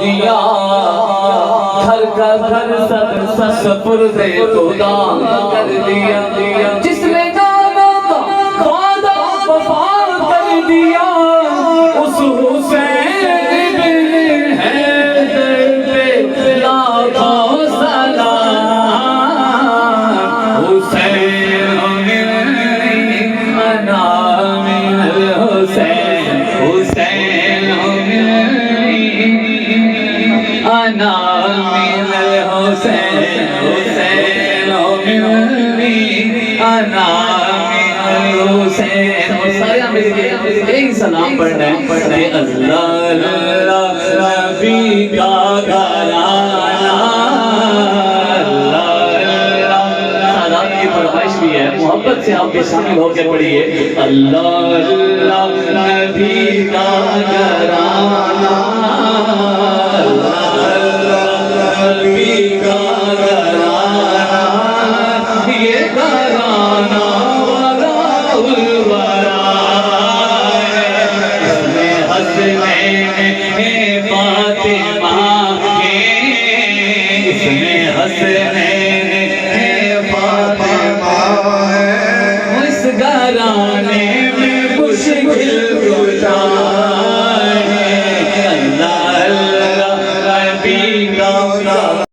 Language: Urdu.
دیا گھر کا گھر سب سپرد خدا کر دیا جس نے جانا تھا وعدہ وفا کر دیا اس حسین بن حیدر پہ لاکھوں سلام حسین انا من الحسین حسین انا من الحسین حسین انا من الحسین اور سارے ایک سلام پڑھنا ہے اللہ اللہ نبی کا گھرانہ محبت سے آپ بھی شامل ہو کے پڑھیے اللہ اللہ نبی کا گھرانہ اللہ اللہ نبی کا گھرانہ یہ گھرانہ وراء الورا اس میں حسنین فاطمہ اس میں حسنین فاطمہ اس گھرانے